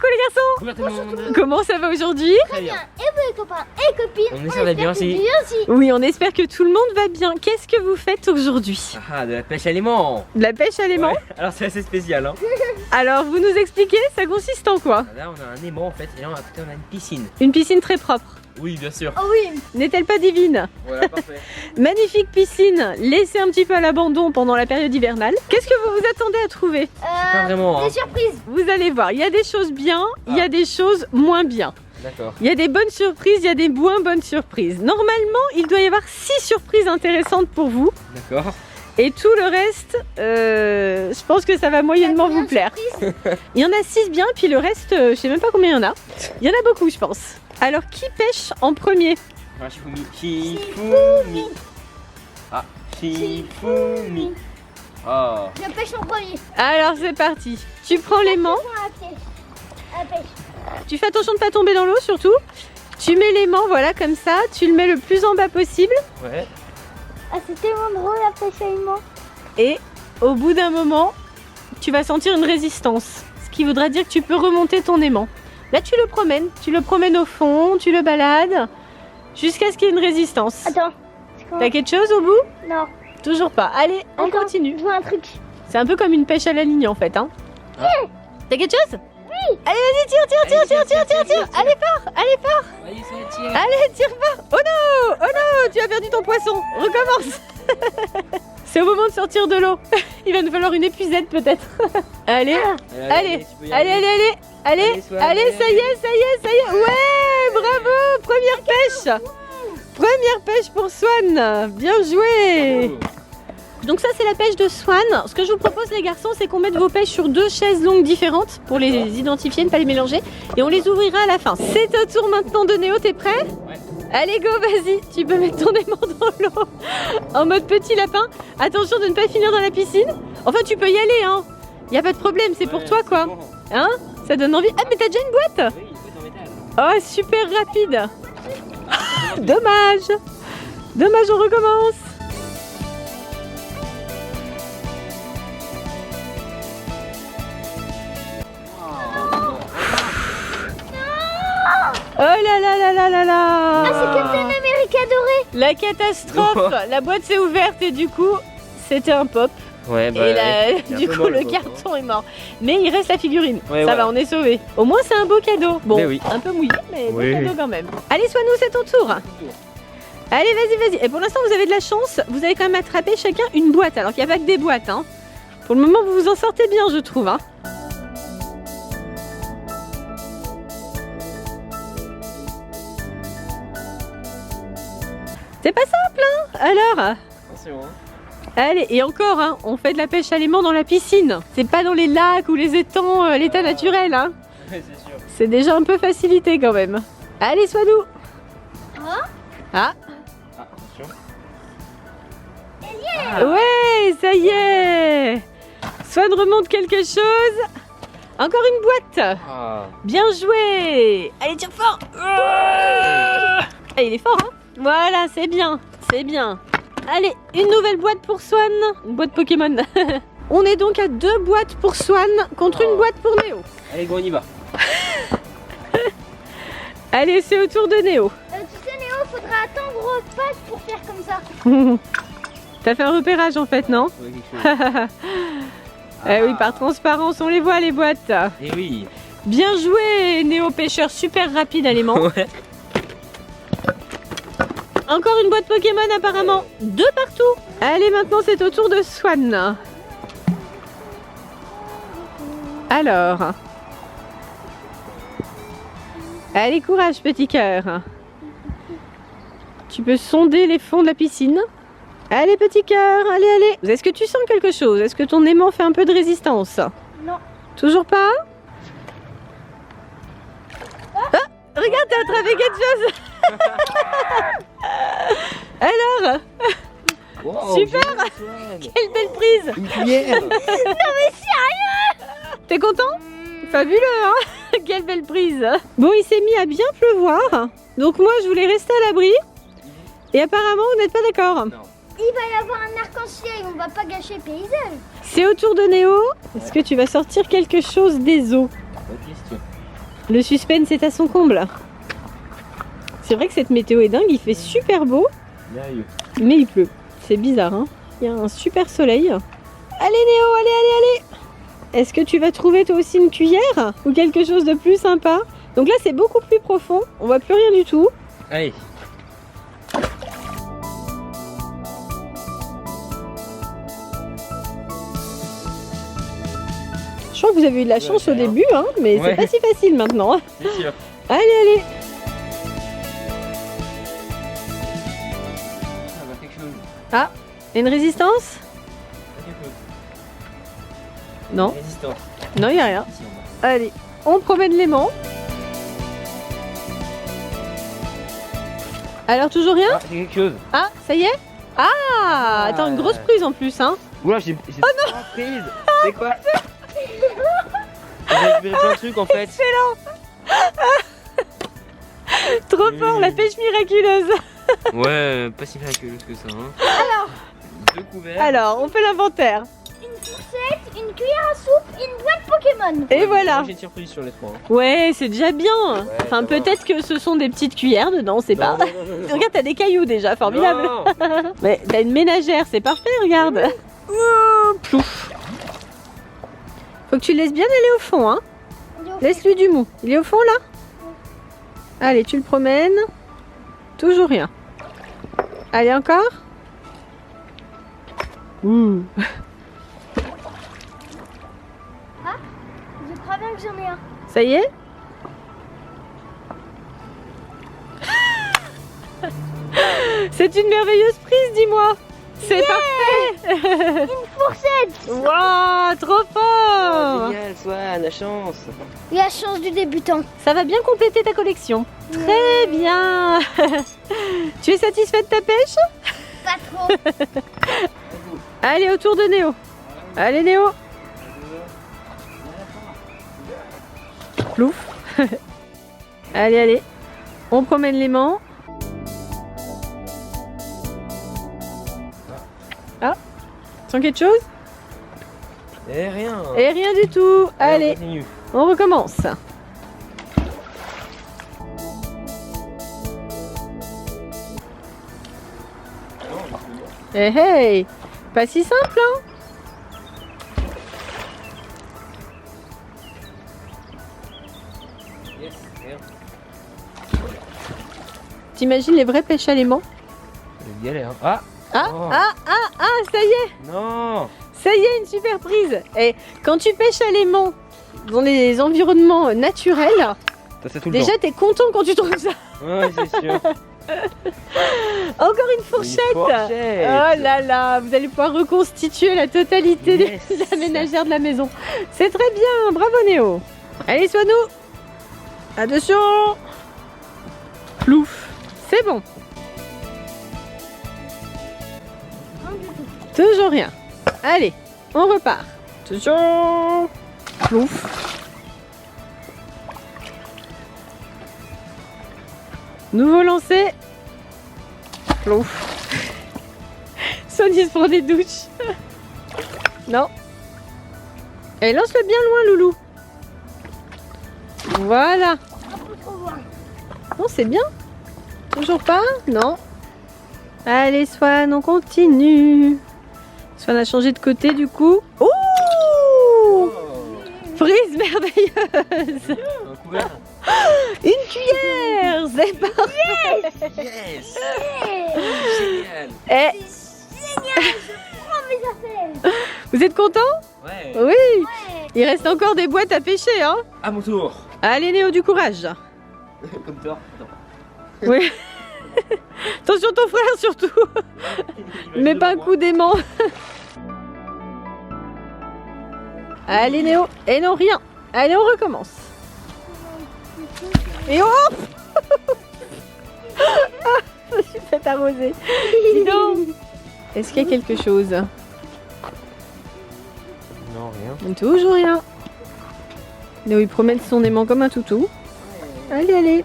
coucou les garçons. Bonjour tout le monde. Comment ça va aujourd'hui? Très bien. Et vous les copains et copines, On espère d'être bien aussi. Oui, on espère que tout le monde va bien. Qu'est-ce que vous faites aujourd'hui? Ah, de la pêche à l'aimant. De la pêche à l'aimant? Ouais. Alors c'est assez spécial hein. Alors vous nous expliquez, ça consiste en quoi? Là on a un aimant en fait et là à côté on a une piscine. Une piscine très propre. Oui bien sûr. Oh oui. N'est-elle pas divine? Voilà parfait. Magnifique piscine, laissée un petit peu à l'abandon pendant la période hivernale. Qu'est-ce que vous vous attendez à trouver? Pas vraiment hein. Des surprises. Vous allez voir, il y a des choses bien, il y a des choses moins bien. D'accord. Il y a des bonnes surprises, il y a des moins bonnes surprises. Normalement, il doit y avoir 6 surprises intéressantes pour vous. D'accord. Et tout le reste, je pense que ça va moyennement vous plaire. Il y en a 6 bien, puis le reste, je sais même pas combien il y en a. Il y en a beaucoup, je pense. Alors, qui pêche en premier? Ah, Shifumi. Ah, Shifumi. Ah. Je pêche en premier. Alors, c'est parti. Tu prends l'aimant. À la pêche. Tu fais attention de ne pas tomber dans l'eau, surtout. Tu mets l'aimant, voilà, comme ça. Tu le mets le plus en bas possible. Ouais. Ah, c'est tellement drôle la pêche à l'aimant. Et au bout d'un moment, tu vas sentir une résistance. Ce qui voudra dire que tu peux remonter ton aimant. Là, tu le promènes au fond, tu le balades, jusqu'à ce qu'il y ait une résistance. Attends. T'as quelque chose au bout? Non. Toujours pas. Allez, on Attends, continue. Je vois un truc. C'est un peu comme une pêche à la ligne en fait. Hein. T'as quelque chose? Oui. Allez, vas-y, tire. Allez, pars. Allez, ça tire. Allez, tire pas. Oh non, tu as perdu ton poisson. Recommence. C'est au moment de sortir de l'eau. Il va nous falloir une épuisette peut-être. Allez, allez, ça y est. Ouais, bravo, première pêche. Première pêche pour Swan. Bien joué. Donc ça c'est la pêche de Swan. Ce que je vous propose les garçons, c'est qu'on mette vos pêches sur 2 chaises longues différentes pour les identifier, ne pas les mélanger. Et on les ouvrira à la fin. C'est au tour maintenant de Néo, t'es prêt? Ouais. Allez go, vas-y, tu peux mettre ton aimant dans l'eau en mode petit lapin. Attention de ne pas finir dans la piscine. Enfin tu peux y aller hein. Y a pas de problème, c'est pour toi quoi. Bon. Hein? Ça donne envie. Ah mais t'as déjà une boîte? Oui, il faut en métal. Oh super rapide. Dommage. Dommage, on recommence. Oh là là là là là là. Ah, c'est Captain America doré. La catastrophe. La boîte s'est ouverte et du coup, c'était un pop. Ouais, bah, Et là, ouais, il est un du peu coup, molle, le quoi. carton est mort. Mais il reste la figurine. Ouais, Ça voilà. va, on est sauvés. Au moins, c'est un beau cadeau. Bon, Mais oui. un peu mouillé, mais Oui. beau cadeau quand même. Allez, Swanou, c'est ton tour. Allez, vas-y. Et pour l'instant, vous avez de la chance. Vous avez quand même attrapé chacun une boîte. Alors qu'il n'y a pas que des boîtes. Hein. Pour le moment, vous vous en sortez bien, je trouve. Hein. C'est pas simple, hein. Alors, Attention, hein. allez, et encore, hein, on fait de la pêche à l'aimant dans la piscine. C'est pas dans les lacs ou les étangs, l'état naturel. Hein. Ouais, c'est sûr. C'est déjà un peu facilité quand même. Allez, Swanou. Ah, Ah, attention. ouais, ça y est. Swan remonte quelque chose. Encore une boîte. Ah. Bien joué. Allez, tire fort. Ah, il est fort, hein. Voilà, c'est bien. Allez, une nouvelle boîte pour Swan. Une boîte Pokémon. On est donc à 2 boîtes pour Swan contre une boîte pour Néo. Allez, go, on y va. Allez, c'est au tour de Néo. Tu sais, Néo, faudra attendre au passe pour faire comme ça. T'as fait un repérage en fait, non? Ouais, quelque chose. Eh oui, par transparence, on les voit les boîtes. Et oui. Bien joué, Néo pêcheur, super rapide à l'aimant. Ouais. Encore une boîte Pokémon apparemment, 2 partout. Allez, maintenant c'est au tour de Swan. Alors. Allez, courage petit cœur. Tu peux sonder les fonds de la piscine. Allez petit cœur, allez. Est-ce que tu sens quelque chose? Est-ce que ton aimant fait un peu de résistance? Non. Toujours pas? Ah, regarde, t'as attrapé quelque chose. Alors, Wow, Super. génial, Swan. quelle belle prise. Une cuillère. T'es content? Fabuleux, hein. Quelle belle prise. Bon, il s'est mis à bien pleuvoir. Donc moi, je voulais rester à l'abri. Et apparemment, vous n'êtes pas d'accord. Non. Il va y avoir un arc-en-ciel, on va pas gâcher le paysage. C'est au tour de Néo. Est-ce que tu vas sortir quelque chose des eaux? Bonne question. Le suspense est à son comble. C'est vrai que cette météo est dingue, il fait super beau, Merveilleux. mais il pleut. C'est bizarre, hein. Il y a un super soleil. Allez Néo, allez. Est-ce que tu vas trouver toi aussi une cuillère ou quelque chose de plus sympa? Donc là c'est beaucoup plus profond, on voit plus rien du tout. Allez. Je crois que vous avez eu de la chance au début, hein, mais Ouais. c'est pas si facile maintenant. Hein. C'est sûr. Allez. Ça va quelque chose. Ah, une résistance? Ça quelque chose. Non, Résistance. non, il n'y a rien. Ici, en bas. Allez, on promène l'aimant. Alors toujours rien? Ah, c'est quelque chose. Ah, ça y est? Ah, attends, une grosse prise en plus, hein. Oula, j'ai pas prise. C'est quoi? J'ai récupéré plein de trucs en fait. Trop fort, la pêche miraculeuse. Ouais, pas si miraculeuse que ça. Hein. Deux couverts. Alors, on fait l'inventaire. Une fourchette, une cuillère à soupe, une boîte Pokémon. Et voilà. Moi, j'ai une surprise sur les trois. Hein. Ouais, c'est déjà bien. Enfin, ça va. peut-être que ce sont des petites cuillères dedans, on sait pas. Non. Regarde, t'as des cailloux déjà, formidable. Non. Mais t'as une ménagère, c'est parfait, regarde. Oh, plouf. Faut que tu le laisses bien aller au fond, hein. Laisse-lui du mou. Il est au fond là? Allez, tu le promènes. Toujours rien. Allez, encore. Ouh. Je crois bien que j'en ai un. Ça y est? C'est une merveilleuse prise, dis-moi. C'est parfait. Fourchette. Waouh, trop fort. Génial, Swan, la chance. La chance du débutant. Ça va bien compléter ta collection. Très bien. Tu es satisfait de ta pêche? Pas trop. Allez, autour de Néo. Allez, Néo. Plouf. Allez. On promène l'aimant. Ah, sans quelque chose? Et rien. Et rien du tout. Allez, On continue. on recommence. Hey, pas si simple, hein? Yes, rien. T'imagines les vraies pêches à l'aimant? C'est galère. Ah. Ah, Oh. ça y est, Non. ça y est, une super prise. Et quand tu pêches à l'aimant dans les environnements naturels, Ça tout le déjà t'es content quand tu trouves ça. temps. Ouais, c'est sûr. Encore une fourchette. Oh là là, vous allez pouvoir reconstituer la totalité Yes. de la ménagère de la maison. C'est très bien, bravo Néo. Allez, sois-nous. Attention. Plouf, c'est bon. Toujours rien. Allez, on repart. Attention. Plouf. Nouveau lancer. Plouf. Sonia se prend des douches. Non. Et lance-le bien loin, Loulou. Voilà. Un peu trop loin. Non, c'est bien. Toujours pas? Non. Allez, Swan, on continue. Swan a changé de côté du coup. Ouh! Oh. Prise merveilleuse. Un couvert. Une cuillère. C'est parfait. Yes. Hey, Génial. Eh, génial, je prends mes affaires. vous êtes content? Ouais. Oui. Ouais. Il reste encore des boîtes à pêcher, hein? À mon tour. Allez, Néo, du courage. Comme toi. Non. Oui. Attention ton frère surtout. Mets pas un coup d'aimant. Allez Néo. Et non, rien. Allez, on recommence. Et hop. Ah, je me suis fait arroser. Dis donc. Est-ce qu'il y a quelque chose? Non, rien. Toujours rien. Néo, il promène son aimant comme un toutou. Allez, allez.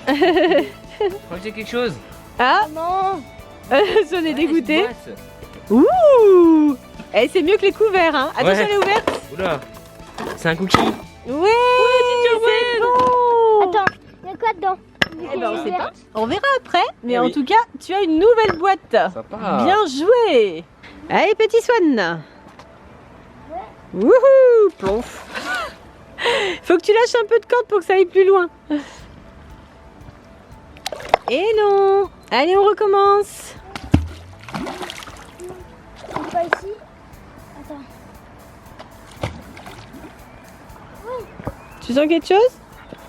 Je crois que j'ai quelque chose. Ah, Non. j'en ai dégoûté. Ouais, Ouh. Eh, c'est mieux que les couverts, hein. Attention, Ouais. elle est ouverte. c'est une boîte. Oula. c'est un cookie. Ouais, c'est bon. Attends, il y a quoi dedans? Eh ben, on sait pas. On verra après. Mais Eh en oui. tout cas, tu as une nouvelle boîte. Sympa. Bien joué. Allez, petit Swan. Wouhou, plonf. Faut que tu lâches un peu de corde pour que ça aille plus loin. Et non. Allez, on recommence. C'est pas ici. Attends. Tu sens quelque chose?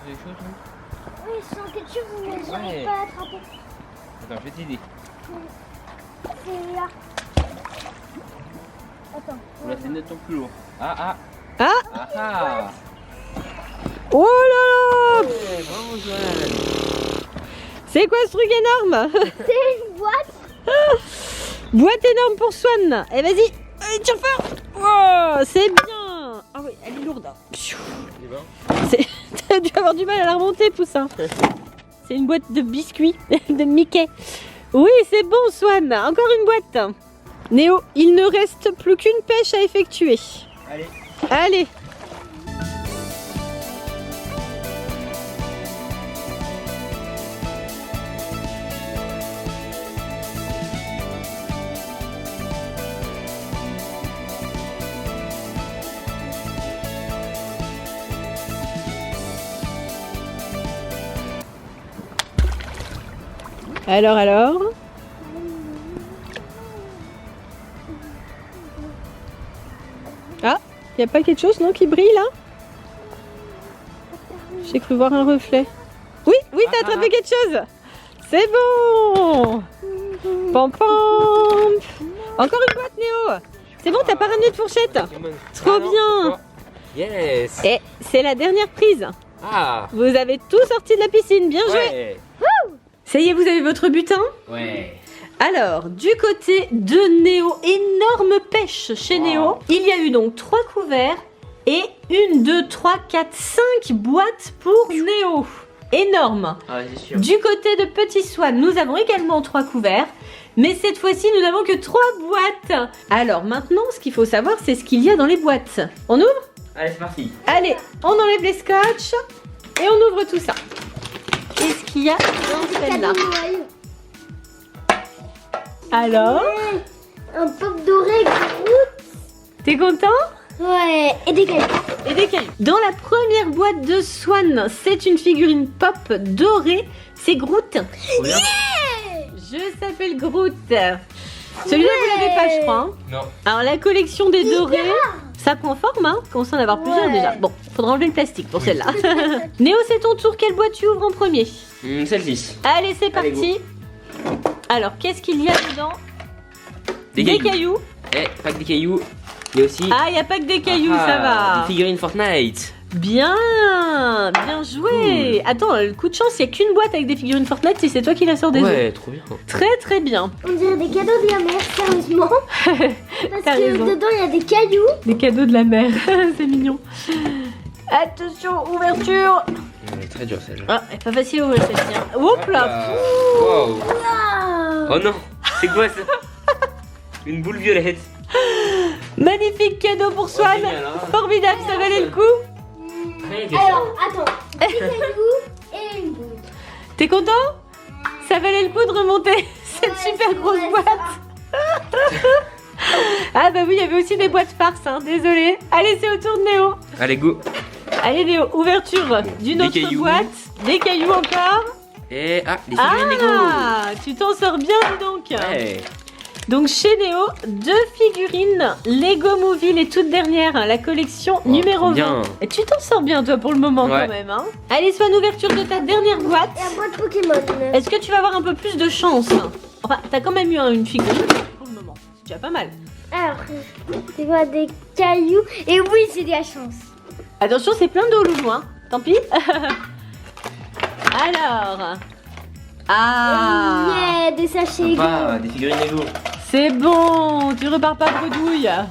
Oui, je sens quelque chose, mais j'arrive Ouais. pas à attraper. Attends, je vais t'aider. C'est là. Attends. Là, c'est nettement plus lourd. Ah. Oh là là. Ouais, bravo, Joël. C'est quoi ce truc énorme? C'est une boîte. Boîte énorme pour Swan. Et vas-y. Allez, tire fort. Oh, c'est bien. Ah oui, elle est lourde. Eh ben, T'as dû avoir du mal à la remonter, Poussin. C'est une boîte de biscuits de Mickey. Oui, c'est bon, Swan. Encore une boîte. Néo, il ne reste plus qu'une pêche à effectuer. allez. Allez. Alors Ah, y a pas quelque chose, non, qui brille là? J'ai cru voir un reflet. Oui, t'as attrapé quelque chose. C'est bon. Pam pam. Encore une boîte, Néo. C'est bon, t'as pas ramené de fourchette? Trop bien. Yes. Et c'est la dernière prise. Ah. Vous avez tout sorti de la piscine, bien joué. Ouais. Ça y est, vous avez votre butin? Ouais. Alors, du côté de Néo, énorme pêche chez Wow. Néo. Il y a eu donc 3 couverts et 1, 2, 3, 4, 5 boîtes pour Néo. Énorme. Ah, c'est sûr. Du côté de Petit Swan, nous avons également 3 couverts. Mais cette fois-ci, nous n'avons que 3 boîtes. Alors maintenant, ce qu'il faut savoir, c'est ce qu'il y a dans les boîtes. On ouvre? Allez, c'est parti. Allez, on enlève les scotch et on ouvre tout ça. Qu'est-ce qu'il y a dans celle-là? Alors, Un pop doré gros. t'es content? Ouais, et des cailloux. Et des cailloux. Dans la première boîte de Swan, c'est une figurine pop dorée. C'est Groot. Trop bien. Je s'appelle Groot. Celui-là, vous l'avez pas, je crois. Hein. Non. Alors, la collection des dorés, ça prend forme, hein. Commence à en avoir plusieurs Ouais. déjà. Bon, faudra enlever le plastique pour celle-là. Néo, c'est ton tour. Quelle boîte tu ouvres en premier? Celle-ci. Allez, c'est Allez, parti. Alors, qu'est-ce qu'il y a dedans? Des cailloux. Eh, pas que des cailloux, mais aussi. Ah, il n'y a pas que des cailloux, Ah, ça va. Des figurines Fortnite. Bien joué. Attends, le coup de chance, il n'y a qu'une boîte avec des figurines Fortnite si c'est toi qui la sors des œufs. Ouais, trop bien. Très très bien. On dirait des cadeaux de la mer, sérieusement. Parce T'as que raison. dedans, il y a des cailloux. Des cadeaux de la mer, c'est mignon. Attention, ouverture. Très dur celle-là. Ah, elle est pas facile à ouvrir celle-ci. Hein. Hop là. Wow. Ah. Oh non, c'est quoi ça? Une boule violette. Magnifique cadeau pour Swan. génial, hein. Formidable, ça valait le coup. Rien que ça. Alors, attends. Des cailloux et une boule. T'es content? Ça valait le coup de remonter cette super grosse ouais, boîte. Ah bah oui, il y avait aussi des boîtes farces, hein. Désolé. Allez, c'est au tour de Néo. Allez, go. Allez Néo, ouverture d'une Des autre cailloux. boîte. Des cailloux encore. Et les figurines Lego. Ah, tu t'en sors bien dis donc. Ouais. Donc chez Néo, 2 figurines Lego Movie, les toutes dernières, la collection numéro 20. bien. Et tu t'en sors bien toi pour le moment Ouais. quand même. Hein. Allez, Swan, ouverture de ta dernière boîte. Et la boîte Pokémon. Est-ce que tu vas avoir un peu plus de chance? Enfin, t'as quand même eu une figurine pour le moment. C'est déjà pas mal. Alors, c'est quoi des cailloux? Et oui, c'est de la chance. Attention, c'est plein d'eau, Loulou, hein. Tant pis. Alors. Ah. Yeah, des sachets Sympa, Lego. des figurines Lego. C'est bon, tu repars pas bredouille. Yeah.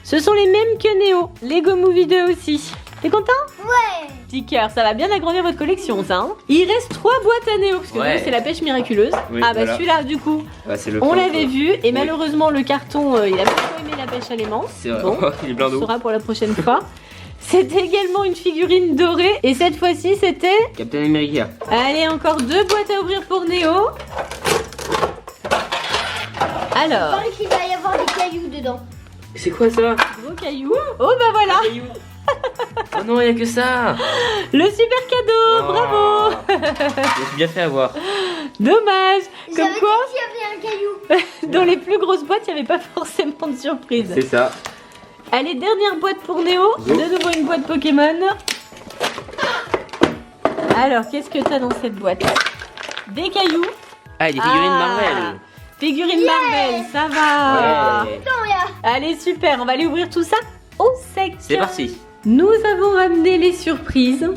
Ce sont les mêmes que Néo, Lego Movie 2 aussi. T'es content? Ouais. Petit cœur, ça va bien agrandir votre collection, ça. Hein. Il reste 3 boîtes à Néo, parce que Ouais. Néo, c'est la pêche miraculeuse. Oui, Ah bah voilà. celui-là, du coup, Ah, c'est le on fond, l'avait quoi. vu, et Oui. malheureusement, le carton, il a beaucoup aimé la pêche à l'aimance. C'est vrai. Bon, Il est plein on d'eau. saura pour la prochaine fois. C'était également une figurine dorée. Et cette fois-ci, c'était... Captain America. Allez, encore 2 boîtes à ouvrir pour Néo. Il Alors, paraît qu'il va y avoir des cailloux dedans. C'est quoi ça? gros caillou. Oh bah voilà, Oh non, il n'y a que ça. le super cadeau, bravo. Je me suis bien fait avoir. Dommage. J'avais Comme dit quoi, qu'il y avait un caillou. dans les plus grosses boîtes, il n'y avait pas forcément de surprise. C'est ça. Allez, dernière boîte pour Néo. Go. De nouveau une boîte Pokémon. Alors, qu'est-ce que t'as dans cette boîte? Des cailloux. Ah, des figurines Marvel. Figurines Marvel, ça va. Ouais. Non, là. Allez, super, on va aller ouvrir tout ça au sec. C'est parti. Nous avons ramené les surprises.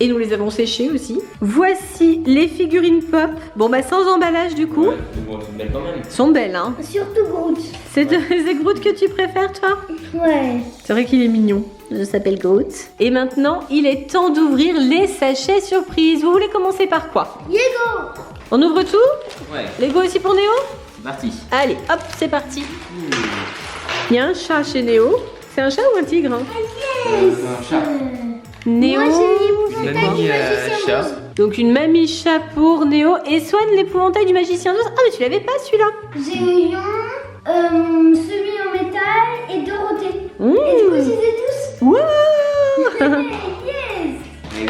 Et nous les avons séchées aussi. Voici les figurines pop. Bon bah sans emballage du coup. Ouais, bon, c'est belle quand même. Sont belles hein. Surtout Groot. C'est Groot que tu préfères toi? Ouais. C'est vrai qu'il est mignon. Je s'appelle Groot. Et maintenant, il est temps d'ouvrir les sachets surprises. Vous voulez commencer par quoi? Lego. On ouvre tout? Ouais, Lego aussi pour Néo? c'est parti. Allez, hop, c'est parti. Il y a un chat chez Néo. C'est un chat ou un tigre hein? Un chat. Néo. Moi, j'ai mis mon Mamie, fantasme du magicien chat. d'Oz. Donc une mamie chat pour Néo. Et Swan, l'épouvantail du magicien d'Oz. Ah mais tu l'avais pas celui-là. J'ai eu Lion, celui en métal et Dorothée. Et du coup, je les ai tous. Wow. Yes.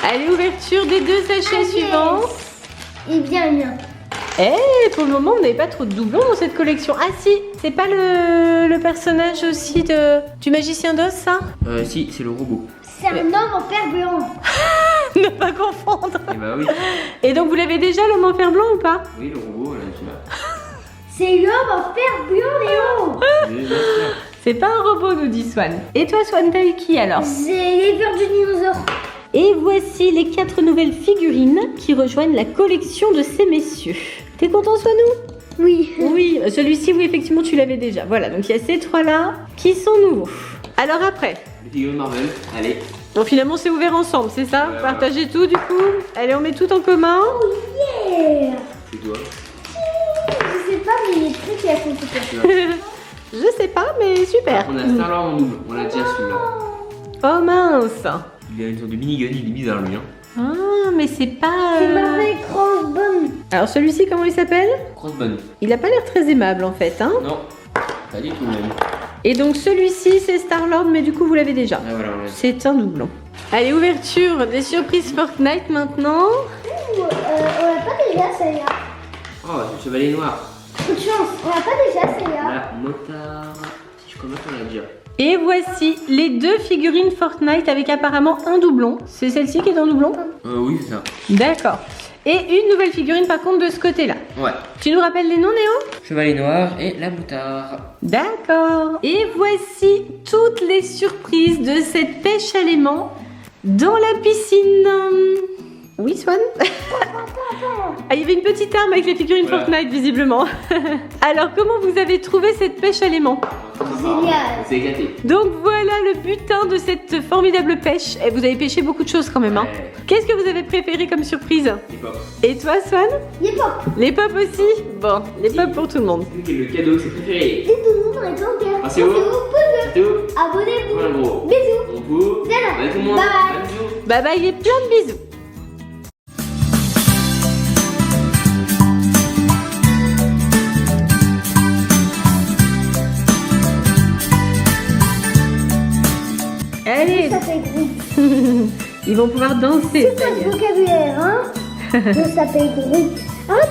Allez, ouverture des 2 sachets suivants. Et bien, bien. Eh, pour le moment, on n'avait pas trop de doublons dans cette collection. Ah si, c'est pas le personnage aussi du magicien d'Oz, ça? Si, c'est le robot. C'est un homme en fer blanc. Ne pas confondre. Eh bah oui. Et donc, vous l'avez déjà, l'homme en fer blanc ou pas? Oui, le robot, là, tu l'as. C'est l'homme en fer blanc, Léo. Oui, bien sûr. C'est pas un robot, nous dit Swan. Et toi, Swan, t'as eu qui alors? C'est les vers du dinosaure. Et voici les 4 nouvelles figurines qui rejoignent la collection de ces messieurs. T'es content, Swanou? Oui. Oui, celui-ci, oui, effectivement, tu l'avais déjà. Voilà, donc il y a ces 3-là qui sont nouveaux. Alors après, Les figurines Marvel, allez. bon, finalement, c'est ouvert ensemble, c'est ça? Ouais, Partagez tout, du coup. Allez, on met tout en commun. Yeah. C'est toi. Je sais pas, mais il est très créatif. super. Je sais pas, mais super. On a Star-Lord en double, on l'a déjà celui-là. Oh mince. Il a une sorte de minigun, il est bizarre lui. Hein. Ah, mais c'est pas... C'est Marvel Crossbone. Alors, celui-ci, comment il s'appelle? Crossbone. Il a pas l'air très aimable, en fait, hein? Non, pas du tout même. Et donc, celui-ci, c'est Star-Lord, mais du coup, vous l'avez déjà. Ah voilà, on l'a dit. C'est un doublon. Allez, ouverture des surprises Fortnite maintenant. On l'a pas déjà, celle-là. Oh, c'est le chevalier noir. Coup de chance. On l'a pas déjà, celle-là. La motard. Si je commence, on l'a déjà. Et voici les 2 figurines Fortnite avec apparemment un doublon. C'est celle-ci qui est en doublon? Oui, c'est ça. D'accord. Et une nouvelle figurine par contre de ce côté-là. Ouais. Tu nous rappelles les noms, Néo? Chevalier noir et la motard. D'accord. Et voici toutes les surprises de cette pêche à l'aimant dans la piscine. Oui, Swan? Ah, il y avait une petite arme avec les figurines Voilà. Fortnite, visiblement. Alors, comment vous avez trouvé cette pêche à l'aimant? Génial. C'est éclaté. Donc voilà le butin de cette formidable pêche. Et vous avez pêché beaucoup de choses quand même. Hein. Ouais. Qu'est-ce que vous avez préféré comme surprise? Les pop. Et toi, Swan? Les pop. Les pop aussi? Bon, les pop pour tout le monde. C'est le cadeau que c'est préféré. Et tout le monde dans les commentaires. Ah, c'est où C'est tout. Abonnez-vous. Voilà gros. Bisous. On vous. Salut. Bye tout le monde. Bye. Bye, bisous. Bye bye et plein de bisous. Allez, Ça s'appelle Groot. ils vont pouvoir danser. C'est quoi ce vocabulaire, hein? Ça s'appelle Groot. Ah,